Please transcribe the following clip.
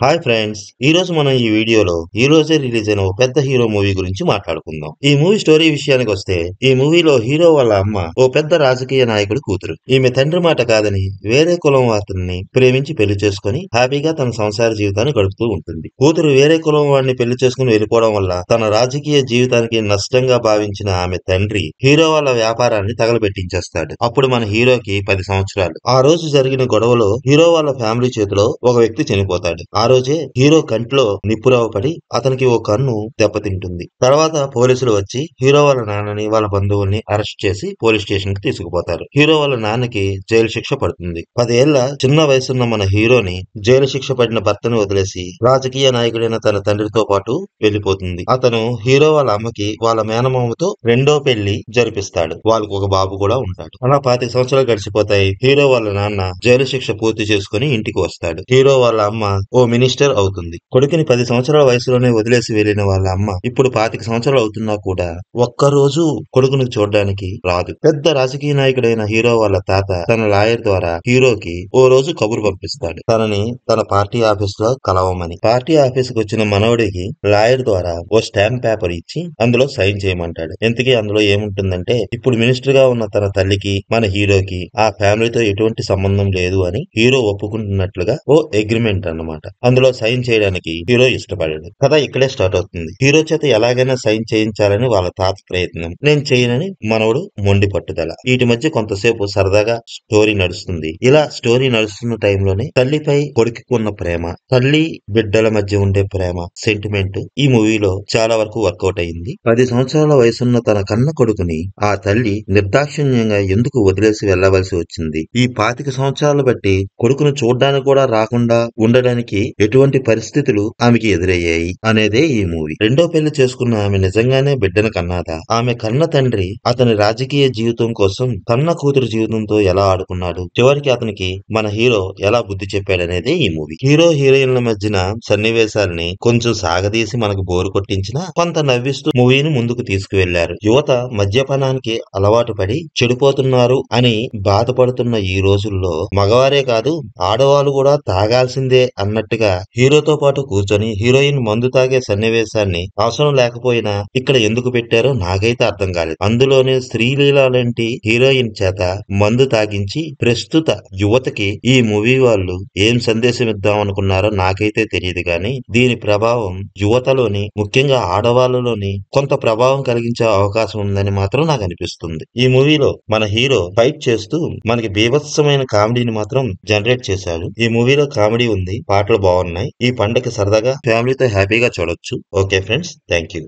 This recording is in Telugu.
హాయ్ ఫ్రెండ్స్, ఈ రోజు మనం ఈ వీడియోలో ఈ రోజే రిలీజ్ అయిన ఓ పెద్ద హీరో మూవీ గురించి మాట్లాడుకుందాం. ఈ మూవీ స్టోరీ విషయానికి వస్తే, ఈ మూవీలో హీరో వాళ్ళ అమ్మ ఓ పెద్ద రాజకీయ నాయకుడి కూతురు. ఈమె తండ్రి మాట కాదని వేరే కులం అతన్ని ప్రేమించి పెళ్లి చేసుకుని హ్యాపీగా తన సంసార జీవితాన్ని గడుపుతూ ఉంటుంది. కూతురు వేరే కులం వాడిని పెళ్లి చేసుకుని వెళ్ళిపోవడం వల్ల తన రాజకీయ జీవితానికి నష్టంగా భావించిన ఆమె తండ్రి హీరో వాళ్ళ వ్యాపారాన్ని తగలబెట్టించేస్తాడు. అప్పుడు మన హీరోకి 10 సంవత్సరాలు. ఆ రోజు జరిగిన గొడవలో హీరో వాళ్ళ ఫ్యామిలీ చేతిలో ఒక వ్యక్తి చనిపోతాడు. ఆ రోజే హీరో కంట్లో నిప్పురవ్వ పడి అతనికి ఓ కన్ను దెబ్బతింటుంది. తర్వాత పోలీసులు వచ్చి హీరో వాళ్ళ నాన్నని వాళ్ళ బంధువుల్ని అరెస్ట్ చేసి పోలీస్ స్టేషన్ కి తీసుకుపోతారు. హీరో వాళ్ళ నాన్నకి జైలు శిక్ష పడుతుంది. 10 ఏళ్ల చిన్న వయసున్న మన హీరోని జైలు శిక్ష పడిన భర్తను వదిలేసి రాజకీయ నాయకుడైన తన తండ్రితో పాటు వెళ్లిపోతుంది. అతను హీరో వాళ్ళ అమ్మకి వాళ్ళ మేనమామతో రెండో పెళ్లి జరిపిస్తాడు. వాళ్ళకు ఒక బాబు కూడా ఉంటాడు. అలా 25 సంవత్సరాలు గడిచిపోతాయి. హీరో వాళ్ళ నాన్న జైలు శిక్ష పూర్తి చేసుకుని ఇంటికి వస్తాడు. హీరో వాళ్ళ అమ్మ ఓ మినిస్టర్ అవుతుంది. కొడుకుని 10 సంవత్సరాల వయసులోనే వదిలేసి వెళ్లిన వాళ్ళ అమ్మ ఇప్పుడు 25 సంవత్సరాలు అవుతున్నా కూడా ఒక్కరోజు కొడుకుని చూడడానికి రాదు. పెద్ద రాజకీయ నాయకుడైన హీరో వాళ్ళ తాత తన లాయర్ ద్వారా హీరోకి ఓ రోజు కబురు పంపిస్తాడు. తనని తన పార్టీ ఆఫీస్ లో కలవమని. పార్టీ ఆఫీస్ కి వచ్చిన మనవడికి లాయర్ ద్వారా ఓ స్టాంప్ పేపర్ ఇచ్చి అందులో సైన్ చేయమంటాడు. ఇంతకీ అందులో ఏముంటుందంటే, ఇప్పుడు మినిస్టర్ గా ఉన్న తన తల్లికి మన హీరోకి ఆ ఫ్యామిలీతో ఎటువంటి సంబంధం లేదు అని హీరో ఒప్పుకుంటున్నట్లుగా ఓ అగ్రిమెంట్ అన్నమాట. అందులో సైన్ చేయడానికి హీరో ఇష్టపడాడు. కథ ఇక్కడే స్టార్ట్ అవుతుంది. హీరో చేత ఎలాగైనా సైన్ చేయించాలని వాళ్ళ తాత ప్రయత్నం. నేను చేయనని మనవడు మొండి పట్టుదల. వీటి మధ్య కొంతసేపు సరదాగా స్టోరీ నడుస్తుంది. ఇలా స్టోరీ నడుస్తున్న టైంలోనే తల్లిపై కొడుకుకి ఉన్న ప్రేమ, తల్లి బిడ్డల మధ్య ఉండే ప్రేమ, సెంటిమెంట్ ఈ మూవీలో చాలా వరకు వర్కౌట్ అయింది. 10 సంవత్సరాల వయసున్న తన కన్న కొడుకుని ఆ తల్లి నిర్దాక్షిణ్యంగా ఎందుకు వదిలేసి వెళ్లవలసి వచ్చింది? ఈ 25 సంవత్సరాలు బట్టి కొడుకును చూడ్డానికి కూడా రాకుండా ఉండడానికి ఎటువంటి పరిస్థితులు ఆమెకి ఎదురయ్యాయి అనేదే ఈ మూవీ. రెండో పెళ్లి చేసుకున్న ఆమె నిజంగానే బిడ్డను కన్నాదా? ఆమె కన్న తండ్రి అతని రాజకీయ జీవితం కోసం కన్న కూతురు జీవితంతో ఎలా ఆడుకున్నాడు? చివరికి అతనికి మన హీరో ఎలా బుద్ధి చెప్పాడనేదే ఈ మూవీ. హీరో హీరోయిన్ల మధ్యన సన్నివేశాల్ని కొంచెం సాగదీసి మనకు బోరు కొట్టించినా కొంత నవ్విస్తూ మూవీని ముందుకు తీసుకువెళ్లారు. యువత మద్యపానానికి అలవాటు పడి చెడిపోతున్నారు అని బాధపడుతున్న ఈ రోజుల్లో మగవారే కాదు ఆడవాళ్ళు కూడా తాగాల్సిందే అన్నట్టుగా హీరోతో పాటు కూర్చొని హీరోయిన్ మందు తాగే సన్నివేశాన్ని అవసరం లేకపోయినా ఇక్కడ ఎందుకు పెట్టారో నాకైతే అర్థం కాలేదు. అందులోనే శ్రీలీల లాంటి హీరోయిన్ చేత మందు తాగించి ప్రస్తుత యువతకి ఈ మూవీ వాళ్ళు ఏం సందేశం ఇద్దాం అనుకున్నారో నాకైతే తెలియదు కానీ దీని ప్రభావం యువతలోని ముఖ్యంగా ఆడవాళ్ళలోని కొంత ప్రభావం కలిగించే అవకాశం ఉందని మాత్రం నాకు అనిపిస్తుంది. ఈ మూవీలో మన హీరో ఫైట్ చేస్తూ మనకి బీభత్సమైన కామెడీని మాత్రం జనరేట్ చేశాడు. ఈ మూవీలో కామెడీ ఉంది, పాటలు బాగున్నాయి. ఈ పండగ సరదాగా ఫ్యామిలీతో హ్యాపీగా చూడొచ్చు. Okay friends, thank you.